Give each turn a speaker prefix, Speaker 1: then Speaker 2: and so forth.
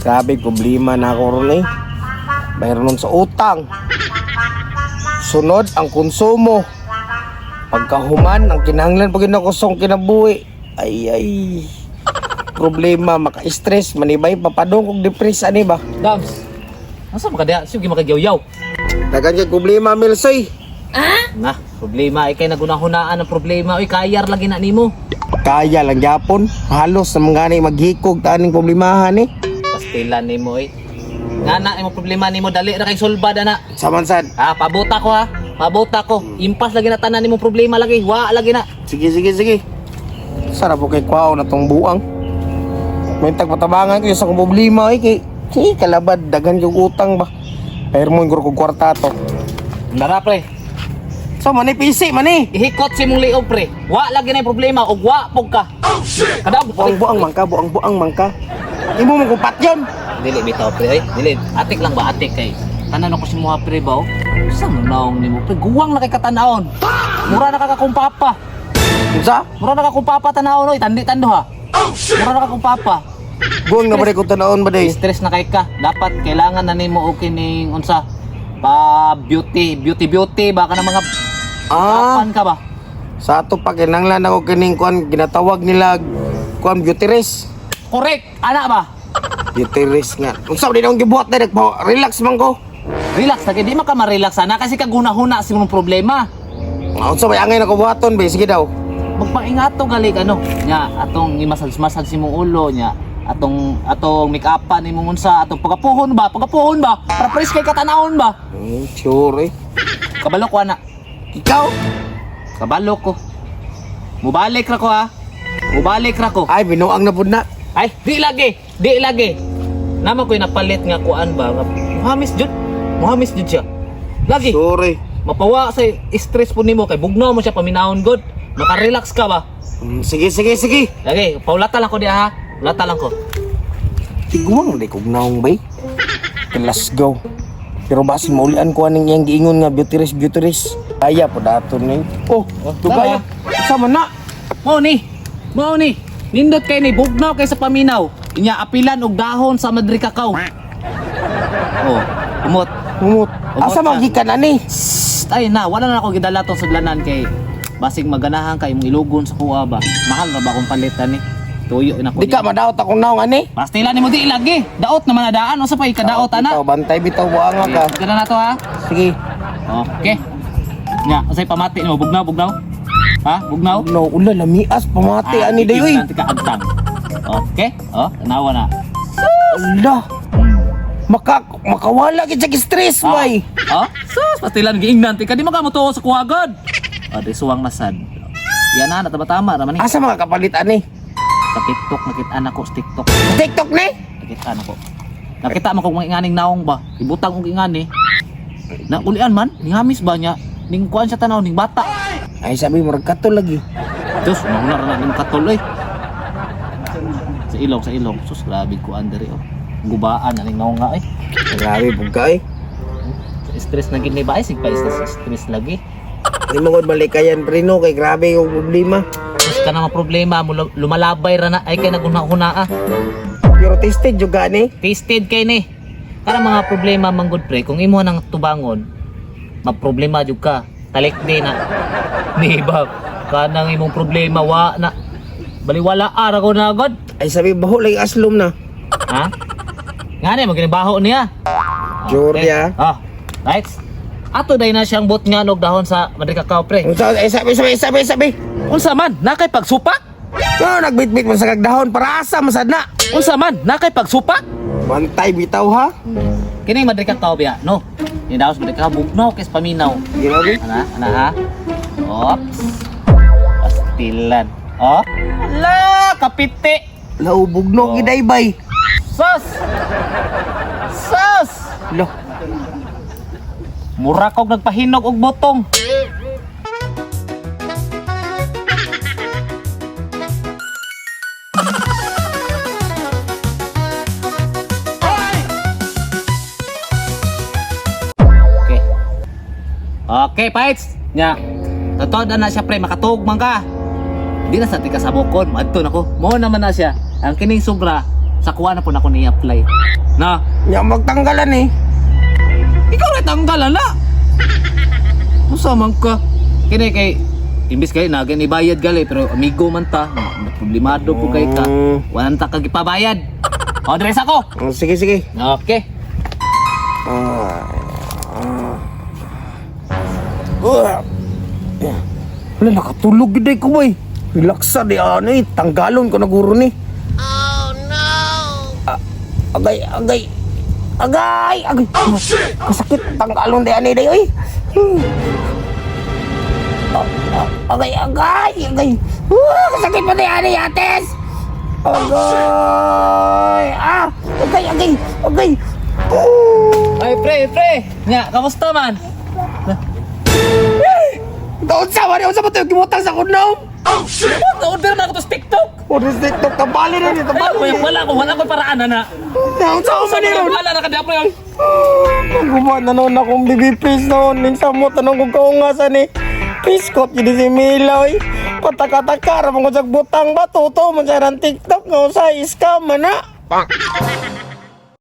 Speaker 1: Grabe problema na ako ron eh. Mayroon nun sa utang. Sunod ang konsumo. Pagkahuman ang kinahanglan pag kusong kinabuhi. Ay. Problema maka-stress manibay papadong kog depress ani ba?
Speaker 2: Dams. Asa makadya? Sige makagyaw-yaw.
Speaker 1: Dagan kay problema Milsoy.
Speaker 2: Na, problema ay kay nagunahunaan ang problema. Uy, kayar lagi na nimo.
Speaker 1: Kaya lang Japon. Halos na mga maghikog taning problemahan eh.
Speaker 2: Pastilan nimo eh. Ngana imo problema nimo dali ra kay sulbad ana.
Speaker 1: Samansan.
Speaker 2: Pabuta ko ha. Pabuta ko. Impas lagi na tanan nimo problema lagi. Wa lagi na.
Speaker 1: Sige. Sarap po kay kwao na tong buang. May tagpatabangan ko sa kong problema eh. Kay kalabad, dagan yung utang ba. Pero mo yung kwarta to.
Speaker 2: Dara pre.
Speaker 1: So mani PC mani.
Speaker 2: Ihikot si mong liog pre. Wa lagi na yung problema og wa pog ka. Kada
Speaker 1: Buang mangka. Imo mo kupat yun.
Speaker 2: dili bitaw pre ay. Dili. Atik lang ba atik kay. Tanan ako si mga pre ba? Sa naong nimo pre. Guwang na kay katanaon. Mura na kakakumpapa.
Speaker 1: Unsa?
Speaker 2: Mura na kakakumpapa tanawon oy. Tandi-tando ha. Mura na kakakumpapa.
Speaker 1: Buang na ba ko tanaon ba day?
Speaker 2: Stress na kay ka. Dapat kailangan na nimo okay ning unsa pa beauty baka na mga kapan ka ba?
Speaker 1: Sa ato pa kinanglan ako kining kuan ginatawag nila kuan beauty rest.
Speaker 2: Correct. Ana ba?
Speaker 1: Beauty rest nga. Unsa di nang gibuhat na relax man ko.
Speaker 2: Relax lagi di man ka ma-relax ana kasi kaguna-huna si mong problema.
Speaker 1: Unsa ba angay nako buhaton be sige daw.
Speaker 2: Magpaingato gali ano nya atong imasal-masal si mong ulo nya atong make-upan nimo unsa atong pagapuhon ba para fresh kay katanawon ba.
Speaker 1: Sure.
Speaker 2: Kabalo ko ana.
Speaker 1: Ikaw?
Speaker 2: Kabalo ko. Mubalik ra ko ha. Mubalik ra ko.
Speaker 1: Ay binuang na pud na.
Speaker 2: Ay, di lagi. Nama ko'y napalit nga kuan ba? Muhamis jud siya. Lagi.
Speaker 1: Sorry.
Speaker 2: Mapawa sa stress po nimo kay bugnaw mo siya paminahon god. Maka-relax ka ba?
Speaker 1: Sige.
Speaker 2: Lagi, paulata lang ko diha ha. Ulata lang ko.
Speaker 1: Tiguang di kog naong bay. Let's go. Pero basi maulian ko aning yang giingon nga beauty rest. Kaya po daton ni. Oh, tugaya. Sama na.
Speaker 2: Mao ni. Nindot kay ni bugnaw kay sa paminaw. Inya apilan og dahon sa Madri Cacao. Oh, umot.
Speaker 1: Asa magikan ani?
Speaker 2: Ay na, wala na ako gidala tong sudlanan kay basig maganahan kay imong ilugon sa kuha ba. Mahal ra ba akong palitan ni? Tuyo na ko.
Speaker 1: Di ka madaot akong naong ani.
Speaker 2: Pastila nimo di lagi. Daot naman na daan unsa pa ikadaot ana?
Speaker 1: Bitaw bantay bitaw buanga ka.
Speaker 2: Gana na to ha.
Speaker 1: Sige.
Speaker 2: Okay. Nya, unsay pamati nimo bugnaw? Ha? Bugnaw?
Speaker 1: No, ula lamias pamati ani day oy.
Speaker 2: Nanti ka agtang. Okay? Oh, tanawa na.
Speaker 1: Ala. Makawala gid sa stress bay.
Speaker 2: Sus, pastilan giingnan ti ka di makamutuo sa kuwagod. Di suwang nasad. Yan na tama ra man ni.
Speaker 1: Asa mga kapalit ani?
Speaker 2: Sa TikTok nakita na ko sa TikTok.
Speaker 1: TikTok ni?
Speaker 2: Nakita na ko. Nakita man ko mga inganing naong ba. Ibutang og ingani. Na ulian man, ningamis ba niya? Ning kuan sa tanaw ning bata.
Speaker 1: Ay sabi mo kato lagi.
Speaker 2: Diyos, nahunar na ning katuloy. Sa ilong. Sus, grabe kuan diri oh. Gubaan na ning naong nga eh.
Speaker 1: Grabe pug kay.
Speaker 2: Stress na gid ni ba? Sig pa stress lagi.
Speaker 1: Di mo gud malikayan prino kay grabe yung problema.
Speaker 2: Mas ka na mga problema mo lumalabay ra na ay kay naguna-una
Speaker 1: Pero tested juga ni.
Speaker 2: Tasted kay ni. Para mga problema manggod pre kung imo nang tubangon, magproblema jud ka. Talik din na. Ni ba kanang imong problema wa na baliwala ara ko na agad.
Speaker 1: Ay sabi baho lagi aslom na.
Speaker 2: Ha? Ngani mo ginibaho niya.
Speaker 1: Jordia.
Speaker 2: Right. Ato day na siyang bot nga og dahon sa Madri Cacao pre.
Speaker 1: Unsa ay sabi.
Speaker 2: Unsa man nakay pagsupa?
Speaker 1: No, nagbitbit man sa kagdahon para asa masad na.
Speaker 2: Unsa man nakay pagsupa?
Speaker 1: Bantay bitaw ha.
Speaker 2: Kini Madri Cacao biya, no? Ni daos Madri Cacao bugnaw kay paminaw.
Speaker 1: Grabe.
Speaker 2: Ana ha. Ops. Pastilan. Oh. La, kapite.
Speaker 1: Laubog no giday bay.
Speaker 2: Sus.
Speaker 1: Lo.
Speaker 2: Mura kog nagpahinog og botong. Okay, Pites. Nya. Totoo na siya pre, makatuog man ka. Di na sa tika sa bukon, madto nako. Mo naman na siya. Ang kining sobra sa kuha na po na ako ni-apply. Na,
Speaker 1: Nya magtanggalan eh.
Speaker 2: ikaw na tanggalan na. Musa man ka. Kini kay imbis kay na gani bayad gali pero amigo man ta. Na problemado po kay ka. Walang ta kag ipabayad. O dress ako.
Speaker 1: Sige, sige.
Speaker 2: Okay.
Speaker 1: Wala, nakatulog gid ko boy. Relaksa di ano eh. Tanggalon ko na guro ni. Oh no! Agay, agay. Agay, agay. Oh, shit! Kasakit. Tanggalon di ani day oy. Agay, agay, agay. Kasakit pa di ani ates. Agay. Agay, agay, agay.
Speaker 2: Ay pre. Nya, kamusta man?
Speaker 1: Daon sa wari sa bato gimutang sa kunom.
Speaker 2: Oh shit! Order na ako sa TikTok.
Speaker 1: Ori TikTok tabali na ni tabali.
Speaker 2: Wala ko paraan na.
Speaker 1: Daon sa man ni ron.
Speaker 2: Wala na kada pre.
Speaker 1: Gumawa na noon akong baby face noon. Minsan mo tanong kung kaungasan eh. Piskot yun si Miloy. Pataka-taka ramang ko sa butang ba? Totoo man sa TikTok nga sa scam man na.